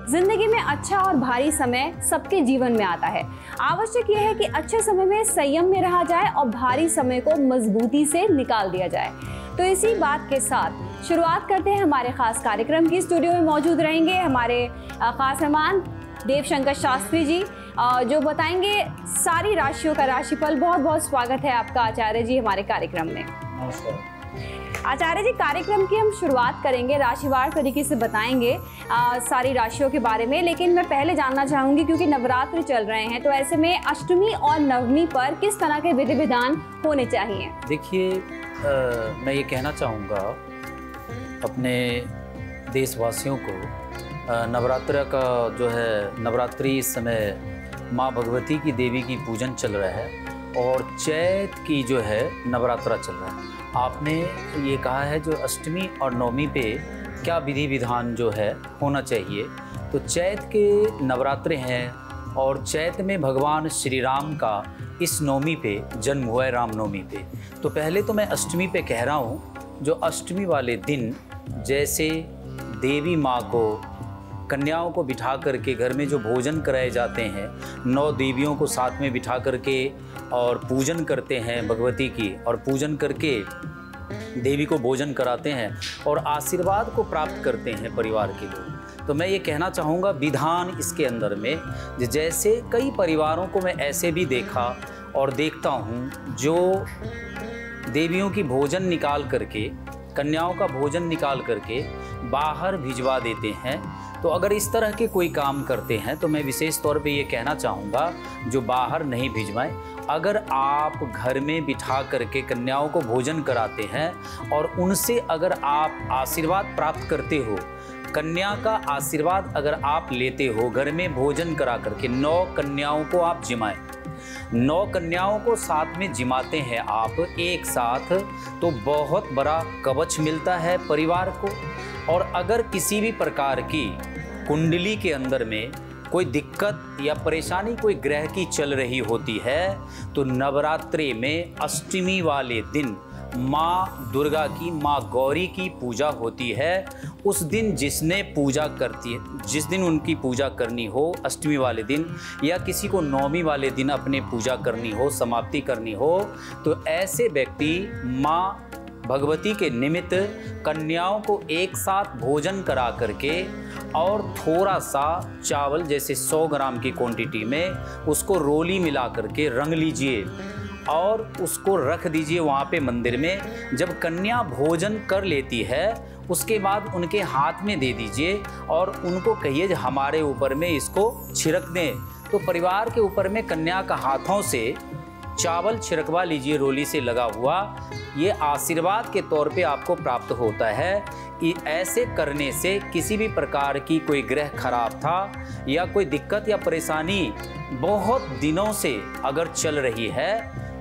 जिंदगी में अच्छा और भारी समय सबके जीवन में आता है। आवश्यक यह है कि अच्छे समय में संयम में रहा जाए और भारी समय को मजबूती से निकाल दिया जाए। तो इसी बात के साथ शुरुआत करते हैं हमारे खास कार्यक्रम की। स्टूडियो में मौजूद रहेंगे हमारे खास मेहमान देवशंकर शास्त्री जी, जो बताएंगे सारी राशियों का राशिफल। बहुत बहुत स्वागत है आपका आचार्य जी हमारे कार्यक्रम में। नमस्कार आचार्य जी, कार्यक्रम की हम शुरुआत करेंगे, राशिवार तरीके से बताएंगे सारी राशियों के बारे में। लेकिन मैं पहले जानना चाहूँगी, क्योंकि नवरात्र चल रहे हैं, तो ऐसे में अष्टमी और नवमी पर किस तरह के विधि विधान होने चाहिए? देखिए, मैं ये कहना चाहूँगा अपने देशवासियों को, नवरात्र का जो है नवरात्रि इस समय माँ भगवती की देवी की पूजन चल रहा है और चैत की जो है नवरात्रा चल रहा है। आपने ये कहा है जो अष्टमी और नवमी पे क्या विधि विधान जो है होना चाहिए, तो चैत के नवरात्रे हैं और चैत में भगवान श्री राम का इस नवमी पे जन्म हुआ है, रामनवमी पे। तो पहले तो मैं अष्टमी पे कह रहा हूँ, जो अष्टमी वाले दिन जैसे देवी माँ को, कन्याओं को बिठा करके घर में जो भोजन कराए जाते हैं, 9 देवियों को साथ में बिठा करके और पूजन करते हैं भगवती की, और पूजन करके देवी को भोजन कराते हैं और आशीर्वाद को प्राप्त करते हैं परिवार के लोग। तो मैं ये कहना चाहूँगा विधान इसके अंदर में, जैसे कई परिवारों को मैं ऐसे भी देखा और देखता हूँ जो देवियों की भोजन निकाल करके, कन्याओं का भोजन निकाल करके बाहर भिजवा देते हैं। तो अगर इस तरह के कोई काम करते हैं तो मैं विशेष तौर पे ये कहना चाहूँगा जो बाहर नहीं भिजवाएं। अगर आप घर में बिठा करके कन्याओं को भोजन कराते हैं और उनसे अगर आप आशीर्वाद प्राप्त करते हो, कन्या का आशीर्वाद अगर आप लेते हो, घर में भोजन करा करके 9 कन्याओं को आप जिमाएं, 9 कन्याओं को साथ में जिमाते हैं आप एक साथ, तो बहुत बड़ा कवच मिलता है परिवार को। और अगर किसी भी प्रकार की कुंडली के अंदर में कोई दिक्कत या परेशानी कोई ग्रह की चल रही होती है, तो नवरात्रि में अष्टमी वाले दिन माँ दुर्गा की, माँ गौरी की पूजा होती है। उस दिन जिसने पूजा करती है, जिस दिन उनकी पूजा करनी हो अष्टमी वाले दिन, या किसी को नवमी वाले दिन अपने पूजा करनी हो, समाप्ति करनी हो, तो ऐसे व्यक्ति माँ भगवती के निमित्त कन्याओं को एक साथ भोजन करा करके और थोड़ा सा चावल, जैसे 100 ग्राम की क्वांटिटी में, उसको रोली मिला करके रंग लीजिए और उसको रख दीजिए वहाँ पे मंदिर में। जब कन्या भोजन कर लेती है उसके बाद उनके हाथ में दे दीजिए और उनको कहिए हमारे ऊपर में इसको छिड़क दें। तो परिवार के ऊपर में कन्या का हाथों से चावल छिड़कवा लीजिए रोली से लगा हुआ, ये आशीर्वाद के तौर पे आपको प्राप्त होता है। ऐसे करने से किसी भी प्रकार की कोई ग्रह खराब था या कोई दिक्कत या परेशानी बहुत दिनों से अगर चल रही है,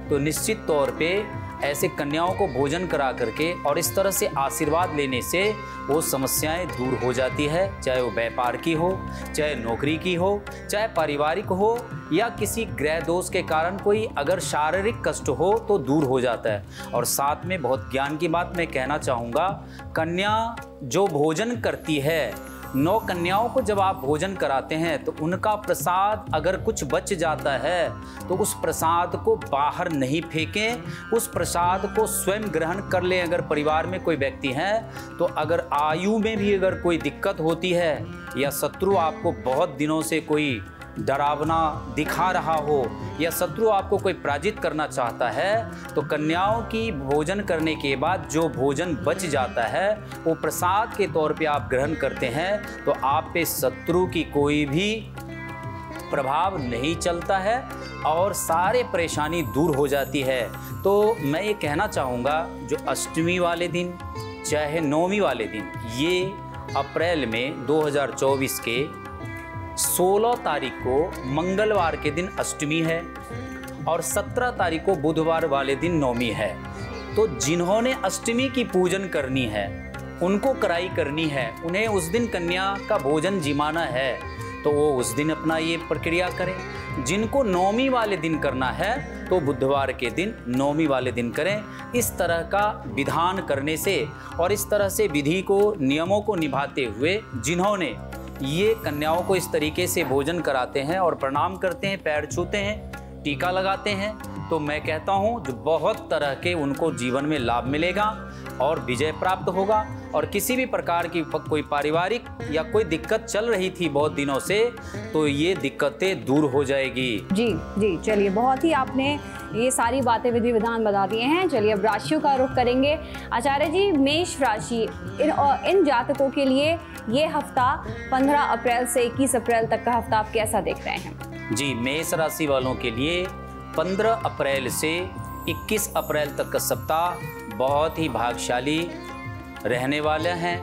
तो निश्चित तौर पे ऐसे कन्याओं को भोजन करा करके और इस तरह से आशीर्वाद लेने से वो समस्याएं दूर हो जाती है। चाहे वो व्यापार की हो, चाहे नौकरी की हो, चाहे पारिवारिक हो, या किसी ग्रह दोष के कारण कोई अगर शारीरिक कष्ट हो तो दूर हो जाता है। और साथ में बहुत ज्ञान की बात मैं कहना चाहूँगा, कन्या जो भोजन करती है, 9 कन्याओं को जब आप भोजन कराते हैं तो उनका प्रसाद अगर कुछ बच जाता है तो उस प्रसाद को बाहर नहीं फेंकें, उस प्रसाद को स्वयं ग्रहण कर लें। अगर परिवार में कोई व्यक्ति हैं तो अगर आयु में भी अगर कोई दिक्कत होती है या शत्रु आपको बहुत दिनों से कोई डरावना दिखा रहा हो या शत्रु आपको कोई पराजित करना चाहता है, तो कन्याओं की भोजन करने के बाद जो भोजन बच जाता है वो प्रसाद के तौर पे आप ग्रहण करते हैं, तो आप पे शत्रु की कोई भी प्रभाव नहीं चलता है और सारे परेशानी दूर हो जाती है। तो मैं ये कहना चाहूँगा जो अष्टमी वाले दिन चाहे नवमी वाले दिन, ये अप्रैल में 2024 के 16 तारीख को मंगलवार के दिन अष्टमी है और 17 तारीख को बुधवार वाले दिन नवमी है। तो जिन्होंने अष्टमी की पूजन करनी है, उनको कराई करनी है, उन्हें उस दिन कन्या का भोजन जिमाना है, तो वो उस दिन अपना ये प्रक्रिया करें। जिनको नवमी वाले दिन करना है तो बुधवार के दिन नवमी वाले दिन करें। इस तरह का विधान करने से और इस तरह से विधि को, नियमों को निभाते हुए जिन्होंने ये कन्याओं को इस तरीके से भोजन कराते हैं और प्रणाम करते हैं, पैर छूते हैं, टीका लगाते हैं, तो मैं कहता हूँ जो बहुत तरह के उनको जीवन में लाभ मिलेगा और विजय प्राप्त होगा। और किसी भी प्रकार की कोई पारिवारिक या कोई दिक्कत चल रही थी बहुत दिनों से, तो ये दिक्कतें दूर हो जाएगी। जी जी, चलिए, बहुत ही आपने ये सारी बातें विधि विधान बता दिए हैं। चलिए अब राशियों का रुख करेंगे। आचार्य जी, मेष राशि, इन जातकों के लिए ये हफ्ता 15 अप्रैल से 21 अप्रैल तक का हफ्ता आप कैसा देख रहे हैं? जी, मेष राशि वालों के लिए 15 अप्रैल से 21 अप्रैल तक का सप्ताह बहुत ही भाग्यशाली रहने वाले हैं।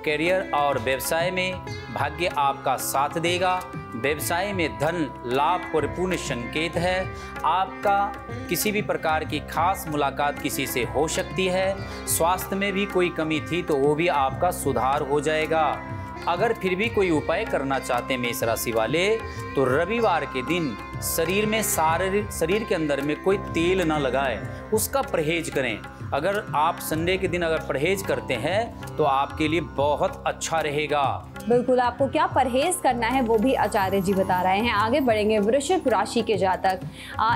करियर और व्यवसाय में भाग्य आपका साथ देगा। व्यवसाय में धन लाभ परिपूर्ण संकेत है। आपका किसी भी प्रकार की खास मुलाकात किसी से हो सकती है। स्वास्थ्य में भी कोई कमी थी तो वो भी आपका सुधार हो जाएगा। अगर फिर भी कोई उपाय करना चाहते हैं मेष राशि वाले, तो रविवार के दिन शरीर के अंदर में कोई तेल ना लगाएं, उसका परहेज करें। अगर आप संडे के दिन अगर परहेज करते हैं तो आपके लिए बहुत अच्छा रहेगा। बिल्कुल, आपको क्या परहेज करना है वो भी आचार्य जी बता रहे हैं। आगे बढ़ेंगे, वृश्चिक राशि के जातक,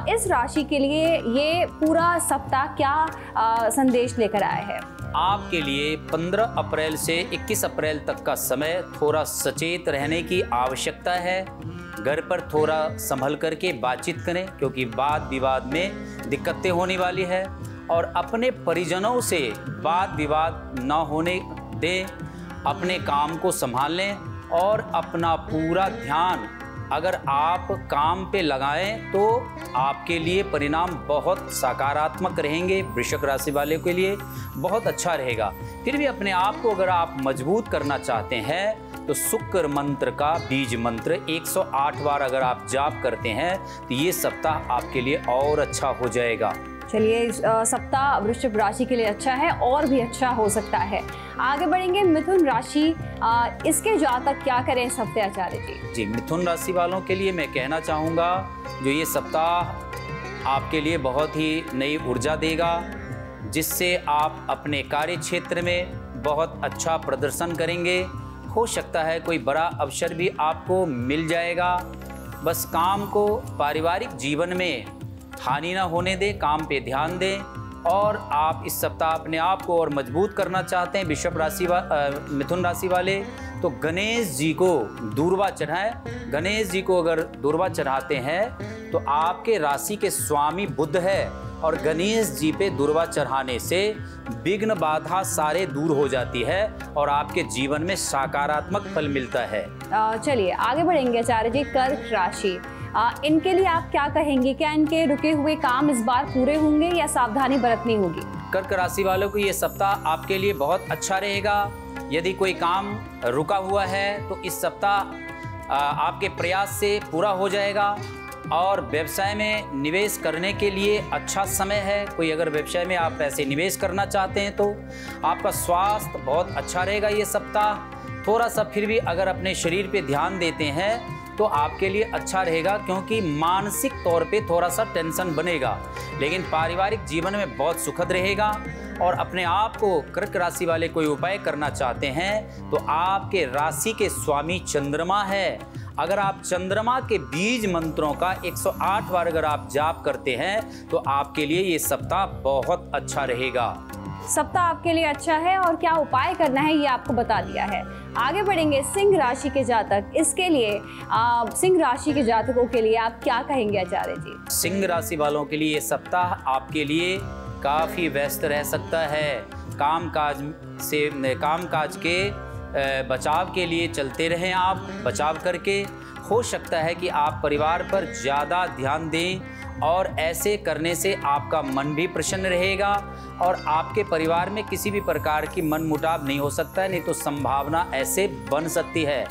इस राशि के लिए ये पूरा सप्ताह क्या संदेश लेकर आए हैं? आपके लिए 15 अप्रैल से 21 अप्रैल तक का समय थोड़ा सचेत रहने की आवश्यकता है। घर पर थोड़ा संभल करके बातचीत करें, क्योंकि वाद विवाद में दिक्कतें होने वाली है। और अपने परिजनों से वाद विवाद न होने दें, अपने काम को संभाल लें और अपना पूरा ध्यान अगर आप काम पे लगाएं तो आपके लिए परिणाम बहुत सकारात्मक रहेंगे। वृश्चिक राशि वाले के लिए बहुत अच्छा रहेगा। फिर भी अपने आप को अगर आप मजबूत करना चाहते हैं तो शुक्र मंत्र का बीज मंत्र 108 बार अगर आप जाप करते हैं तो ये सप्ताह आपके लिए और अच्छा हो जाएगा। चलिए, सप्ताह वृश्चिक राशि के लिए अच्छा है और भी अच्छा हो सकता है। आगे बढ़ेंगे, मिथुन राशि, इसके जातक क्या करें इस हफ्ते आचार्य जी? जी, मिथुन राशि वालों के लिए मैं कहना चाहूँगा जो ये सप्ताह आपके लिए बहुत ही नई ऊर्जा देगा, जिससे आप अपने कार्य क्षेत्र में बहुत अच्छा प्रदर्शन करेंगे। हो सकता है कोई बड़ा अवसर भी आपको मिल जाएगा। बस काम को पारिवारिक जीवन में हानि ना होने दें, काम पे ध्यान दें। और आप इस सप्ताह अपने आप को और मजबूत करना चाहते हैं मिथुन राशि वाले, तो गणेश जी को दूर्वा चढ़ाएं। गणेश जी को अगर दूर्वा चढ़ाते हैं तो आपके राशि के स्वामी बुध है और गणेश जी पे दूर्वा चढ़ाने से विघ्न बाधा सारे दूर हो जाती है और आपके जीवन में सकारात्मक फल मिलता है। चलिए आगे बढ़ेंगे आचार्य जी, कर्क राशि, इनके लिए आप क्या कहेंगे? क्या इनके रुके हुए काम इस बार पूरे होंगे या सावधानी बरतनी होगी? कर्क राशि वालों को ये सप्ताह आपके लिए बहुत अच्छा रहेगा। यदि कोई काम रुका हुआ है तो इस सप्ताह आपके प्रयास से पूरा हो जाएगा। और व्यवसाय में निवेश करने के लिए अच्छा समय है। कोई अगर व्यवसाय में आप पैसे निवेश करना चाहते हैं तो आपका स्वास्थ्य बहुत अच्छा रहेगा ये सप्ताह। थोड़ा सा फिर भी अगर अपने शरीर पे ध्यान देते हैं तो आपके लिए अच्छा रहेगा, क्योंकि मानसिक तौर पे थोड़ा सा टेंशन बनेगा, लेकिन पारिवारिक जीवन में बहुत सुखद रहेगा। और अपने आप को कर्क राशि वाले कोई उपाय करना चाहते हैं तो आपके राशि के स्वामी चंद्रमा है। अगर आप चंद्रमा के बीज मंत्रों का 108 बार अगर आप जाप करते हैं तो आपके लिए ये सप्ताह बहुत अच्छा रहेगा। सप्ताह आपके लिए अच्छा है और क्या उपाय करना है ये आपको बता दिया है। आगे बढ़ेंगे, सिंह राशि के जातक, इसके लिए सिंह राशि के जातकों के लिए आप क्या कहेंगे आचार्य जी? सिंह राशि वालों के लिए ये सप्ताह आपके लिए काफ़ी व्यस्त रह सकता है। कामकाज के बचाव के लिए चलते रहें आप, बचाव करके। हो सकता है कि आप परिवार पर ज़्यादा ध्यान दें और ऐसे करने से आपका मन भी प्रसन्न रहेगा और आपके परिवार में किसी भी प्रकार की मनमुटाव नहीं हो सकता है, नहीं तो संभावना ऐसे बन सकती है।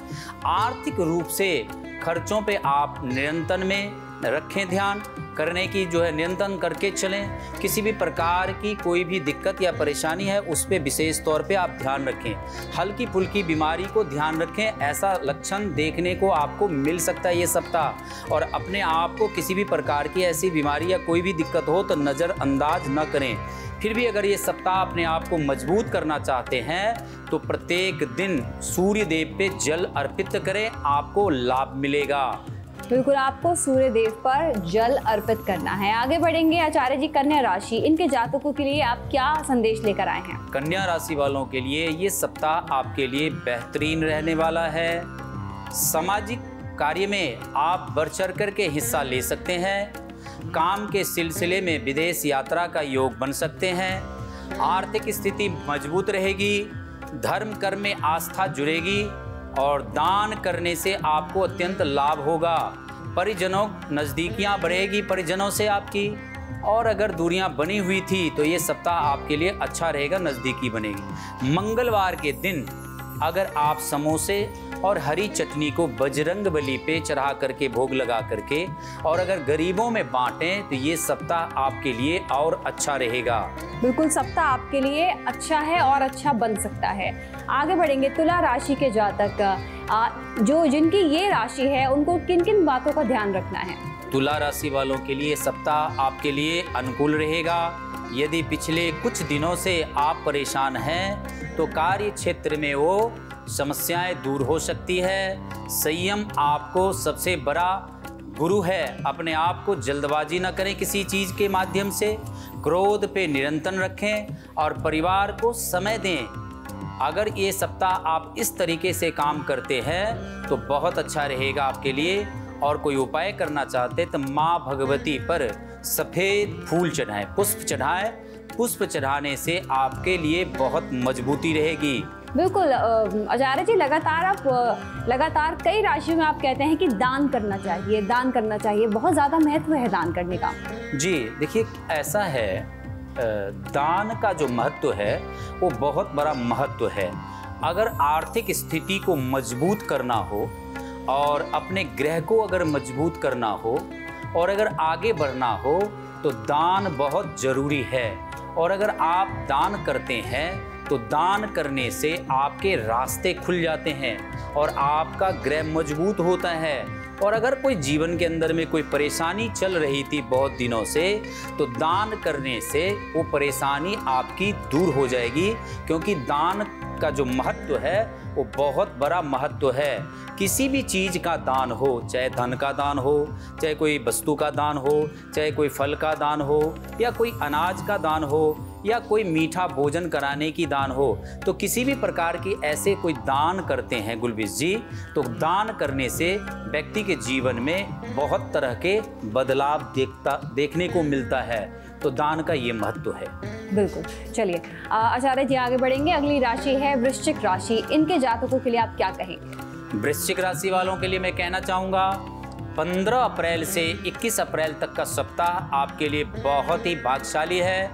आर्थिक रूप से खर्चों पे आप नियंत्रण में रखें ध्यान। करने की जो है नियंत्रण करके चलें। किसी भी प्रकार की कोई भी दिक्कत या परेशानी है उस पे विशेष तौर पे आप ध्यान रखें। हल्की फुल्की बीमारी को ध्यान रखें, ऐसा लक्षण देखने को आपको मिल सकता है ये सप्ताह। और अपने आप को किसी भी प्रकार की ऐसी बीमारी या कोई भी दिक्कत हो तो नज़रअंदाज न करें। फिर भी अगर ये सप्ताह अपने आप को मजबूत करना चाहते हैं तो प्रत्येक दिन सूर्य देव पे जल अर्पित करें, आपको लाभ मिलेगा। बिल्कुल, आपको सूर्य देव पर जल अर्पित करना है। आगे बढ़ेंगे आचार्य जी, कन्या राशि, इनके जातकों के लिए आप क्या संदेश लेकर आए हैं? कन्या राशि वालों के लिए ये सप्ताह आपके लिए बेहतरीन रहने वाला है। सामाजिक कार्य में आप बढ़ चढ़ करके हिस्सा ले सकते हैं। काम के सिलसिले में विदेश यात्रा का योग बन सकते हैं। आर्थिक स्थिति मजबूत रहेगी। धर्म कर्म में आस्था जुड़ेगी और दान करने से आपको अत्यंत लाभ होगा। परिजनों नज़दीकियाँ बढ़ेगी परिजनों से आपकी, और अगर दूरियां बनी हुई थी तो ये सप्ताह आपके लिए अच्छा रहेगा, नज़दीकी बनेगी। मंगलवार के दिन अगर आप समोसे और हरी चटनी को बजरंग बली पे चढ़ा करके भोग लगा करके और अगर गरीबों में बांटें तो ये सप्ताह आपके लिए और अच्छा रहेगा। बिल्कुल, सप्ताह आपके लिए अच्छा है और अच्छा बन सकता है। आगे बढ़ेंगे, तुला राशि के जातक जिनकी ये राशि है उनको किन किन बातों का ध्यान रखना है? तुला राशि वालों के लिए सप्ताह आपके लिए अनुकूल रहेगा। यदि पिछले कुछ दिनों से आप परेशान हैं तो कार्य क्षेत्र में वो समस्याएं दूर हो सकती है। संयम आपको सबसे बड़ा गुरु है। अपने आप को जल्दबाजी न करें किसी चीज़ के माध्यम से। क्रोध पे नियंत्रण रखें और परिवार को समय दें। अगर ये सप्ताह आप इस तरीके से काम करते हैं तो बहुत अच्छा रहेगा आपके लिए। और कोई उपाय करना चाहते तो माँ भगवती पर सफ़ेद फूल चढ़ाएं, पुष्प चढ़ाएं। पुष्प चढ़ाने से आपके लिए बहुत मजबूती रहेगी। बिल्कुल आचार्य जी, लगातार कई राशियों में आप कहते हैं कि दान करना चाहिए, दान करना चाहिए, बहुत ज़्यादा महत्व है दान करने का। जी देखिए, ऐसा है, दान का जो महत्व है वो बहुत बड़ा महत्व है। अगर आर्थिक स्थिति को मजबूत करना हो और अपने ग्रह को अगर मजबूत करना हो और अगर आगे बढ़ना हो तो दान बहुत ज़रूरी है। और अगर आप दान करते हैं तो दान करने से आपके रास्ते खुल जाते हैं और आपका ग्रह मजबूत होता है। और अगर कोई जीवन के अंदर में कोई परेशानी चल रही थी बहुत दिनों से तो दान करने से वो परेशानी आपकी दूर हो जाएगी, क्योंकि दान का जो महत्व है वो बहुत बड़ा महत्व है। किसी भी चीज़ का दान हो, चाहे धन का दान हो, चाहे कोई वस्तु का दान हो, चाहे कोई फल का दान हो या कोई अनाज का दान हो या कोई मीठा भोजन कराने की दान हो, तो किसी भी प्रकार की ऐसे कोई दान करते हैं गुलबीस जी, तो दान करने से व्यक्ति के जीवन में बहुत तरह के बदलाव देखने को मिलता है। तो दान का ये महत्व है। बिल्कुल, चलिए आचार्य जी आगे बढ़ेंगे। अगली राशि है वृश्चिक राशि, इनके जातकों के लिए आप क्या कहेंगे? वृश्चिक राशि वालों के लिए मैं कहना चाहूँगा 15 अप्रैल से 21 अप्रैल तक का सप्ताह आपके लिए बहुत ही भाग्यशाली है।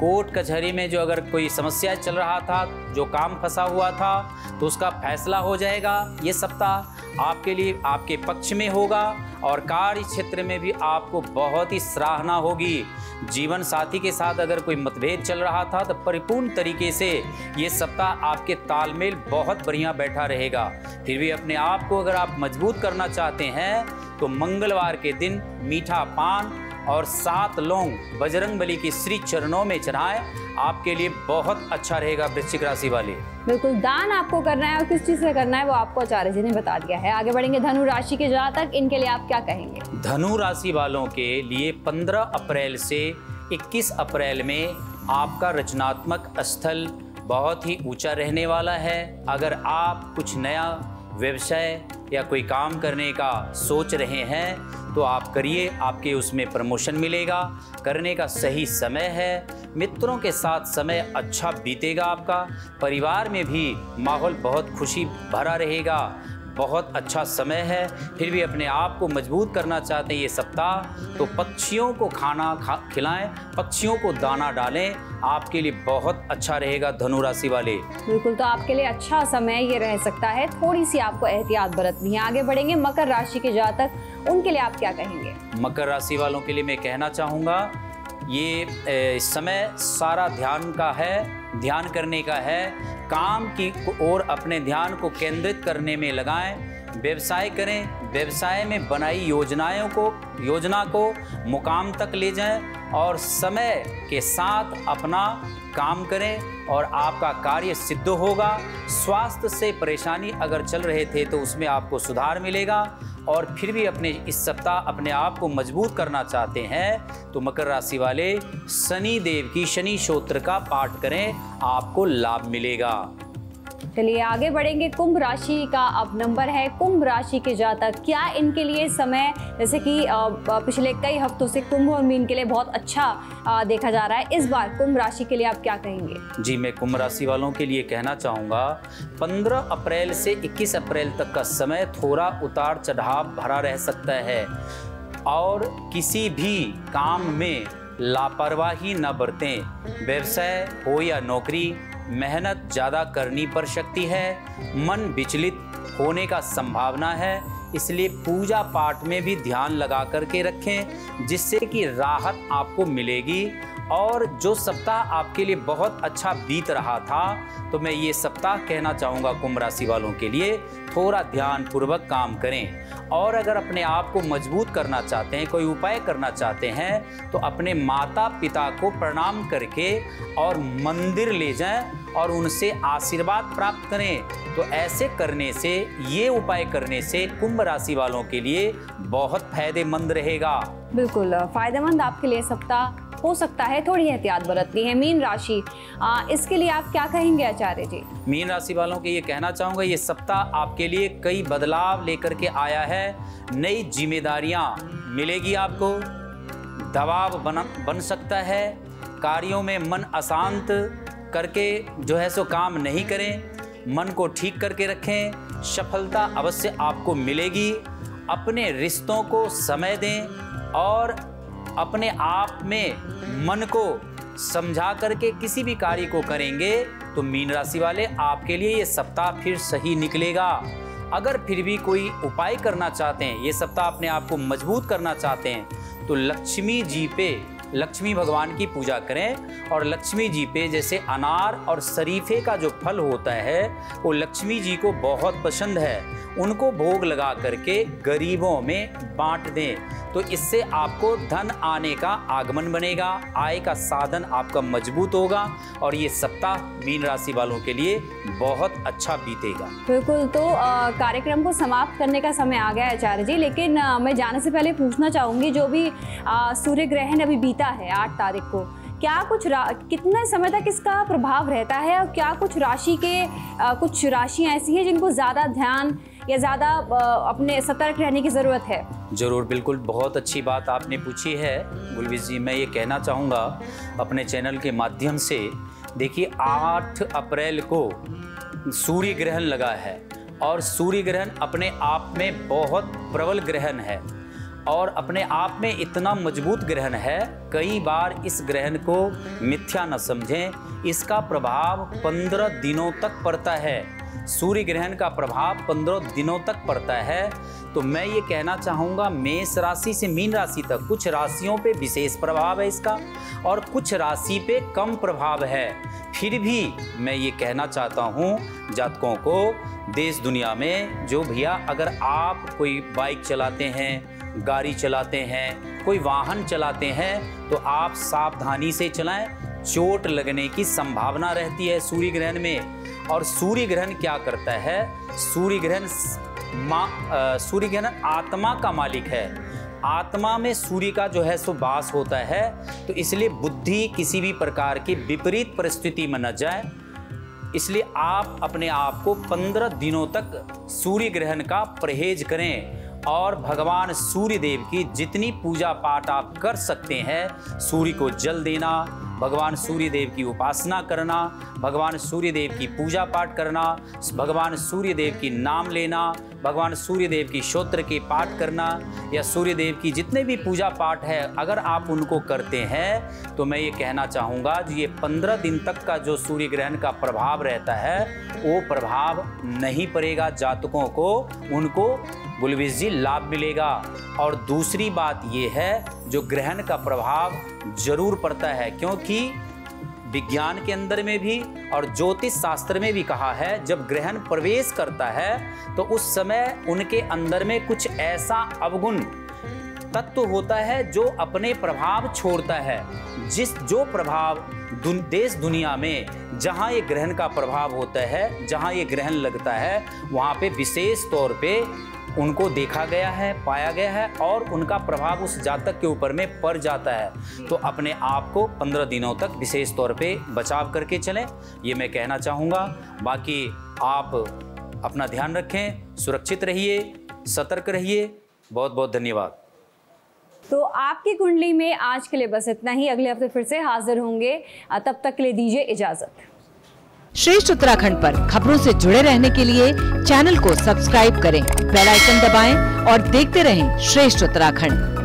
कोर्ट कचहरी में जो अगर कोई समस्या चल रहा था, जो काम फंसा हुआ था, तो उसका फैसला हो जाएगा। ये सप्ताह आपके लिए आपके पक्ष में होगा और कार्य क्षेत्र में भी आपको बहुत ही सराहना होगी। जीवन साथी के साथ अगर कोई मतभेद चल रहा था तो परिपूर्ण तरीके से ये सप्ताह आपके तालमेल बहुत बढ़िया बैठा रहेगा। फिर भी अपने आप को अगर आप मजबूत करना चाहते हैं तो मंगलवार के दिन मीठा पान और 7 लौंग बजरंग बली की श्री चरणों में चढ़ाएं, आपके लिए बहुत अच्छा रहेगा वृश्चिक राशि वाले। बिल्कुल, दान आपको करना है और किस चीज़ से करना है वो आपको आचार्य जी ने बता दिया है। आगे बढ़ेंगे, धनु राशि के जातक, इनके लिए आप क्या कहेंगे? धनु राशि वालों के लिए 15 अप्रैल से 21 अप्रैल में आपका रचनात्मक स्थल बहुत ही ऊंचा रहने वाला है। अगर आप कुछ नया व्यवसाय या कोई काम करने का सोच रहे हैं तो आप करिए, आपके उसमें प्रमोशन मिलेगा। करने का सही समय है। मित्रों के साथ समय अच्छा बीतेगा आपका। परिवार में भी माहौल बहुत खुशी भरा रहेगा। बहुत अच्छा समय है, फिर भी अपने आप को मजबूत करना चाहते हैं ये सप्ताह, तो पक्षियों को खाना खिलाएं, पक्षियों को दाना डालें, आपके लिए बहुत अच्छा रहेगा धनु राशि वाले। बिल्कुल, तो आपके लिए अच्छा समय ये रह सकता है, थोड़ी सी आपको एहतियात बरतनी है। आगे बढ़ेंगे मकर राशि के जातक, उनके लिए आप क्या कहेंगे? मकर राशि वालों के लिए मैं कहना चाहूँगा ये समय सारा ध्यान का है, ध्यान करने का है, काम की ओर अपने ध्यान को केंद्रित करने में लगाएं, व्यवसाय करें, व्यवसाय में बनाई योजना को मुकाम तक ले जाएं और समय के साथ अपना काम करें और आपका कार्य सिद्ध होगा। स्वास्थ्य से परेशानी अगर चल रहे थे तो उसमें आपको सुधार मिलेगा और फिर भी अपने इस सप्ताह अपने आप को मजबूत करना चाहते हैं तो मकर राशि वाले शनि देव की शनि स्तोत्र का पाठ करें, आपको लाभ मिलेगा। चलिए आगे बढ़ेंगे। कुंभ राशि का अब नंबर है। कुंभ राशि के जातक, क्या इनके लिए समय, जैसे कि पिछले कई हफ्तों से कुंभ और मीन के लिए बहुत अच्छा देखा जा रहा है, इस बार कुंभ राशि के लिए आप क्या कहेंगे? जी, मैं कुंभ राशि वालों के लिए कहना चाहूँगा 15 अप्रैल से 21 अप्रैल तक का समय थोड़ा उतार चढ़ाव भरा रह सकता है और किसी भी काम में लापरवाही न बरतें। व्यवसाय हो या नौकरी, मेहनत ज़्यादा करनी पड़ सकती है, मन विचलित होने का संभावना है, इसलिए पूजा पाठ में भी ध्यान लगा करके रखें जिससे कि राहत आपको मिलेगी। और जो सप्ताह आपके लिए बहुत अच्छा बीत रहा था तो मैं ये सप्ताह कहना चाहूँगा कुंभ राशि वालों के लिए थोड़ा ध्यान पूर्वक काम करें। और अगर अपने आप को मजबूत करना चाहते हैं, कोई उपाय करना चाहते हैं तो अपने माता पिता को प्रणाम करके और मंदिर ले जाएं और उनसे आशीर्वाद प्राप्त करें। तो ऐसे करने से, ये उपाय करने से कुंभ राशि वालों के लिए बहुत फायदेमंद रहेगा। बिल्कुल फायदेमंद आपके लिए सप्ताह हो सकता है, थोड़ी एहतियात बरतनी है। मीन राशि, इसके लिए आप क्या कहेंगे आचार्य जी? मीन राशि वालों के ये कहना चाहूँगा ये सप्ताह आपके लिए कई बदलाव लेकर के आया है। नई जिम्मेदारियाँ मिलेगी आपको, दबाव बन सकता है, कार्यों में मन अशांत करके जो है सो काम नहीं करें, मन को ठीक करके रखें, सफलता अवश्य आपको मिलेगी। अपने रिश्तों को समय दें और अपने आप में मन को समझा करके किसी भी कार्य को करेंगे तो मीन राशि वाले आपके लिए ये सप्ताह फिर सही निकलेगा। अगर फिर भी कोई उपाय करना चाहते हैं, ये सप्ताह अपने आप को मजबूत करना चाहते हैं तो लक्ष्मी जी पे, लक्ष्मी भगवान की पूजा करें और लक्ष्मी जी पे जैसे अनार और शरीफे का जो फल होता है वो लक्ष्मी जी को बहुत पसंद है, उनको भोग लगा करके गरीबों में बांट दें तो इससे आपको धन आने का आगमन बनेगा, आय का साधन आपका मजबूत होगा और ये सप्ताह मीन राशि वालों के लिए बहुत अच्छा बीतेगा। बिल्कुल, तो कार्यक्रम को समाप्त करने का समय आ गया है आचार्य जी, लेकिन मैं जाने से पहले पूछना चाहूँगी जो भी सूर्य ग्रहण अभी बीता है 8 तारीख को, क्या कुछ कितने समय तक इसका प्रभाव रहता है और क्या कुछ कुछ राशियाँ ऐसी हैं जिनको ज़्यादा ध्यान या ज़्यादा अपने सतर्क रहने की ज़रूरत है? ज़रूर, बिल्कुल, बहुत अच्छी बात आपने पूछी है गुलविश जी। मैं ये कहना चाहूँगा अपने चैनल के माध्यम से, देखिए 8 अप्रैल को सूर्य ग्रहण लगा है और सूर्य ग्रहण अपने आप में बहुत प्रबल ग्रहण है और अपने आप में इतना मजबूत ग्रहण है, कई बार इस ग्रहण को मिथ्या न समझें। इसका प्रभाव 15 दिनों तक पड़ता है, सूर्य ग्रहण का प्रभाव 15 दिनों तक पड़ता है। तो मैं ये कहना चाहूँगा मेष राशि से मीन राशि तक कुछ राशियों पे विशेष प्रभाव है इसका और कुछ राशि पे कम प्रभाव है। फिर भी मैं ये कहना चाहता हूँ जातकों को, देश दुनिया में जो भैया, अगर आप कोई बाइक चलाते हैं, गाड़ी चलाते हैं, कोई वाहन चलाते हैं तो आप सावधानी से चलाएं, चोट लगने की संभावना रहती है सूर्य ग्रहण में। और सूर्य ग्रहण क्या करता है, सूर्य ग्रहण आत्मा का मालिक है, आत्मा में सूर्य का जो है सो वास होता है, तो इसलिए बुद्धि किसी भी प्रकार की विपरीत परिस्थिति में न जाए। इसलिए आप अपने आप को 15 दिनों तक सूर्य ग्रहण का परहेज करें और भगवान सूर्य देव की जितनी पूजा पाठ आप कर सकते हैं, सूर्य को जल देना, भगवान सूर्य देव की उपासना करना, भगवान सूर्य देव की पूजा पाठ करना, भगवान सूर्य देव की नाम लेना, भगवान सूर्य देव की स्तोत्र के पाठ करना या सूर्य देव की जितने भी पूजा पाठ है, अगर आप उनको करते हैं तो मैं ये कहना चाहूँगा ये 15 दिन तक का जो सूर्य ग्रहण का प्रभाव रहता है वो प्रभाव नहीं पड़ेगा जातकों को, उनको गुलविश जी लाभ मिलेगा। और दूसरी बात ये है जो ग्रहण का प्रभाव जरूर पड़ता है, क्योंकि विज्ञान के अंदर में भी और ज्योतिष शास्त्र में भी कहा है जब ग्रहण प्रवेश करता है तो उस समय उनके अंदर में कुछ ऐसा अवगुण तत्व होता है जो अपने प्रभाव छोड़ता है। जो प्रभाव देश दुनिया में जहाँ ये ग्रहण का प्रभाव होता है, जहाँ ये ग्रहण लगता है, वहाँ पे विशेष तौर पे उनको देखा गया है, पाया गया है और उनका प्रभाव उस जातक के ऊपर में पड़ जाता है। तो अपने आप को 15 दिनों तक विशेष तौर पे बचाव करके चलें, ये मैं कहना चाहूँगा। बाकी आप अपना ध्यान रखें, सुरक्षित रहिए, सतर्क रहिए। बहुत बहुत धन्यवाद। तो आपकी कुंडली में आज के लिए बस इतना ही। अगले हफ्ते फिर से हाजिर होंगे, तब तक के लिए दीजिए इजाजत। श्रेष्ठ उत्तराखंड पर खबरों से जुड़े रहने के लिए चैनल को सब्सक्राइब करें, बेल आइकन दबाएं और देखते रहें श्रेष्ठ उत्तराखंड।